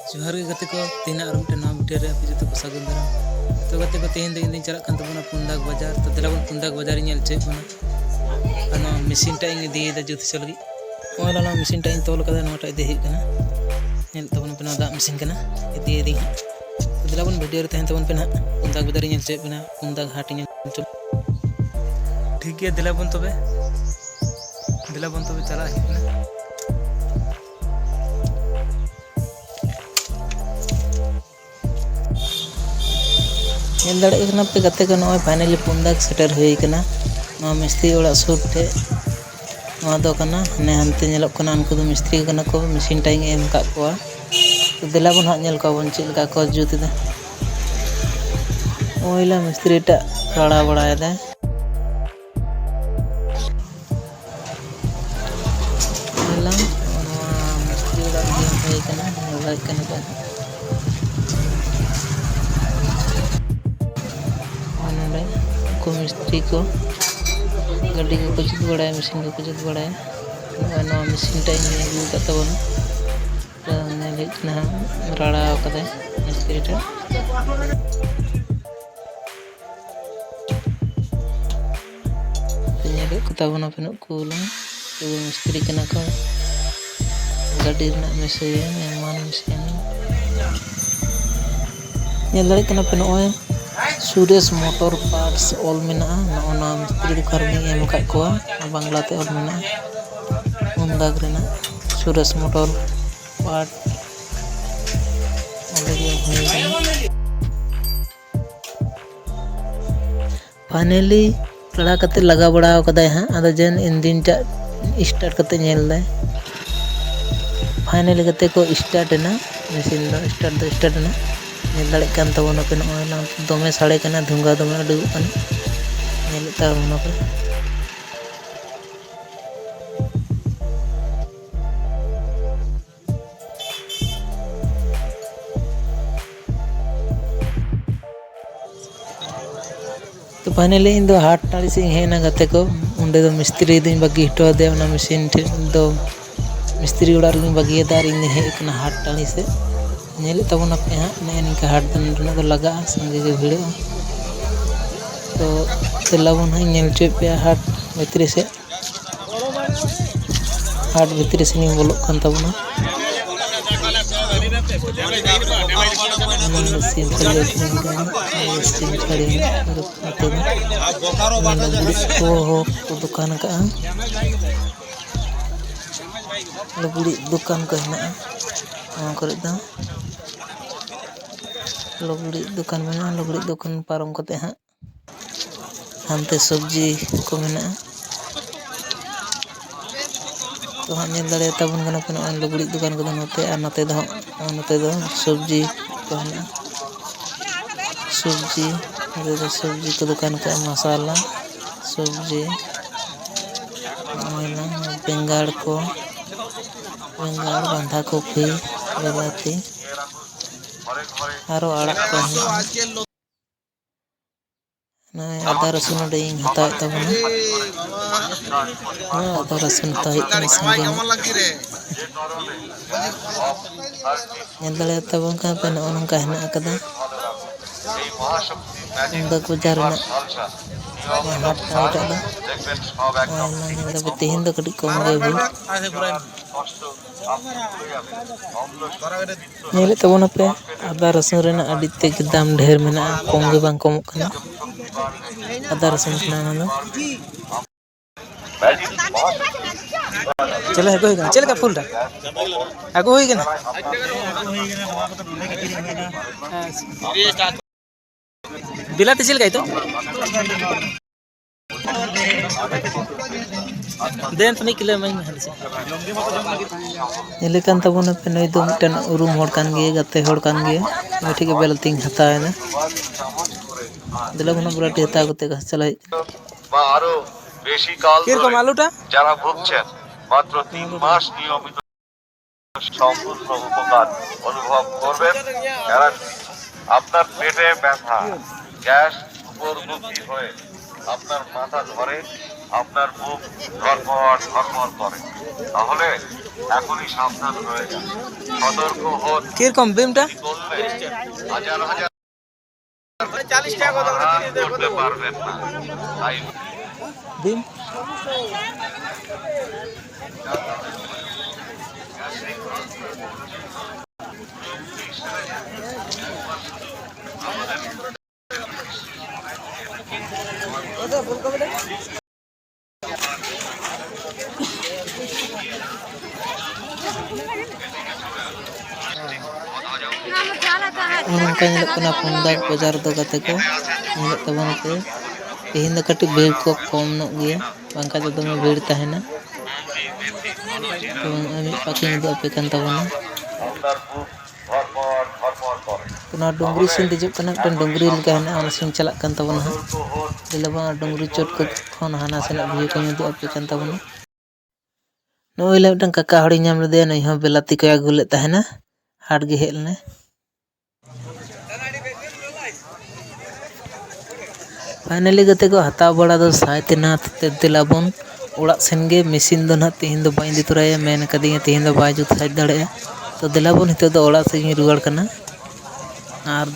जोहार गे गाते को तीन और मिट्टे नवा वीडियो रे आपे जो को सागुन दाराम तो गाते को तेहन इन चलत कान तबना पुंदाग बाजार तो देलाबन पुंदाग बाजार ᱧᱮᱞ ᱪᱮᱫ बना अनो मशीन टा इन दी दा जुत चलगी ओला ना मशीन टा इन तोल कदा नोटा दे हिक कना ᱧᱮᱞ तबन पेना दा मशीन कना इदी दी तो देलाबन वीडियो रे तहन तबन पेना पुंदाग बाजार ᱧᱮल ᱪᱮᱫ बना पुंदाग हाट ᱧᱮल ठीक गया देलाबन तबे चला हिक कना दाड़े पे गाते को नॉय फाइनली पुंदाग सेटर हुई कना ना मिस्त्री ओड़ा सूट टे ना दो कना ने हनते नेलक कना उनको दो मिस्त्री कना को मशीन टाइम एम का को तो दिला बन हाथ नेल का बन चिल का को जुत दा ओइला मिस्त्री टा बड़ा बड़ा दा ओइला मिस्त्री ओड़ा हुई कना लाइक कना मिस्त्री को गाड़ी को कुछ बड़ा मशीन को कुछ बड़ा मशीन टाइम अगू तबन राड़ा मिस्त्री टा तबन पे कूल मिस्त्री कना को गाड़ी मशीन एमान मशीन दाड़े पे नॉय सुरेश मोटर पार्ट्स ऑल मेना ना मिस्त्री दुकान में एम का को बांग्लाते ऑल मेना पुंदाग रेना सुरेश मोटर पार्ट फाइनली कड़ा कते लगा बड़ा कदाय हां आदा जेन इंजन टा स्टार्ट कते नेल दे फाइनली कते को स्टार्ट ना मशीन दो स्टार्ट ना नेल दाड़े कान तबन पे नॉय दमे साड़े कना धुंगा दमे उडुग कना नेल तबन पे तो फाइनली इन दो हाट टाड़ी से हेना गाते को उंडे दो मिस्त्री दिन बागी हटो दे ओना मशीन दो मिस्त्री उड़ा रे बागी दार इन हे कना हाट टाड़ी से नेल तबन पे हाँ ने निका हाट दिन लगा संगे के भिड़ो तो तेलाबन हाँ नेल चे पे हाट भितरी से नहीं बोलो कान तबना मशीन को दुकान का लुगड़ी दुकान को हेना करे दा लुगड़ी दुकान में लुगड़ी दुकान पारम कते हाँ हानते सब्जी को मेना तो हाँ नेल दाड़े तबन कना पे लुगड़ी दुकान को नोते और नोते दो सब्जी को हेना सब्जी को दुकान का मसाला सब्जी बेंगाड़ बंधा कॉफी बेलाती आरो आड़क को आदा रसुन डेंग हताव तबना आदा रसुन ताई संगे नेल दाड़े तबन का पे नंका हेना कदा पुंदाग बाजार ना हाट टाइटा दा तेहन दो कटी कम गे भी नेल तबन पे आदा रसुन रेना अडी ते दाम ढेर मेना कम गे बांग कम कना आदा रसुन ना चले है कोई चले का फुल आगो होई गना बिलाते चल गई तो देन तो नहीं किलो में हल से नेलेकन तबन पे नई दो मिटन उरुम होड़ कान गे गते होड़ कान गे मोठी के बेलतिंग हतायना दिला बना बुलाटी हता गते का चलाई বা আরো বেশি কাল কিরকম আলুটা যারা ভুগছেন মাত্র 3 মাস নিয়মিত সম্পূর্ণ উপকার অনুভব করবেন গ্যারান্টি আপনার পেটে ব্যথা গ্যাস উপরমুখী হয়ে আপনার মাথা ধরে আপনার মুখ ধরপড় করে তাহলে এখনই সাবধান হয়ে যান, সতর্ক হন। কিরকম বিমটা করলে হাজার হাজার করতে পারবেন না। তাই বিম ᱚᱱᱠᱟ ᱧᱮᱞᱚᱜ ᱠᱟᱱᱟ ᱯᱩᱱᱫᱟᱜ ᱵᱟᱡᱟᱨ ᱫᱚ ᱜᱟᱛᱮ ᱠᱚ ᱧᱮᱞᱚᱜ ᱛᱟᱵᱚᱱ ᱯᱮ ᱛᱮᱦᱮᱧ ᱫᱚ ᱠᱟᱹᱴᱤᱡ ᱵᱷᱤᱲ ᱠᱚ ᱠᱚᱢ ᱧᱚᱜ ᱜᱮᱭᱟ ᱵᱟᱝᱠᱷᱟᱱ ᱫᱚ ᱫᱚᱢᱮ ᱵᱷᱤᱲ ᱛᱟᱦᱮᱱᱟ ᱛᱚ ᱢᱤᱫ ᱯᱟᱠᱤᱧ ᱩᱫᱩᱜ ᱟᱯᱮ ᱠᱟᱱ ᱛᱟᱵᱚᱱᱟ আপনার বুক ধরপড় ধরপড় করে। ᱚᱱᱟ ᱰᱩᱝᱨᱤ ᱥᱮᱱ ᱫᱮᱡᱚᱜ ᱠᱟᱱᱟ ᱢᱤᱫᱴᱮᱱ ᱰᱩᱝᱨᱤ ᱞᱮᱠᱟ ᱦᱮᱱᱟᱜᱼᱟ ᱚᱱᱟ ᱥᱮᱱ ᱪᱟᱞᱟᱜ ᱠᱟᱱ ᱛᱟᱵᱚᱱᱟ ᱦᱟᱸᱜ ᱫᱮᱞᱟᱵᱚᱱ ᱰᱩᱝᱨᱤ ᱪᱚᱴ ᱠᱷᱚᱱ ᱦᱟᱱᱟ ᱥᱮᱱᱟᱜ ᱵᱷᱤᱭᱩ ᱠᱚᱧ ᱩᱫᱩᱜ ᱟᱯᱮ ᱠᱟᱱ ᱛᱟᱵᱚᱱᱟ ᱱᱚᱜᱼᱚᱭ ᱞᱮ ᱢᱤᱫᱴᱟᱝ ᱠᱟᱠᱟ ᱦᱚᱲᱤᱧ ᱧᱟᱢ ᱞᱮᱫᱮᱭᱟ ᱱᱩᱭ ᱦᱚᱸ ᱵᱮᱞᱟᱛᱤ ᱠᱚᱭ ᱟᱹᱜᱩ ᱞᱮᱫ ᱛᱟᱦᱮᱱᱟ ᱦᱟᱴ ᱜᱮ ᱦᱮᱡ ᱞᱮᱱᱟᱭ फाइनली गते को हताव बड़ा दो सायतेना देलाबन ओड़ाग सेन गे मेसिन दो ना तेहन दो बाई इदी तोराया मेन कदिया तेहन दो बाई जुत साज दाड़े तो देलाबन हितो दो ओड़ाग से रुवाड़ कना आर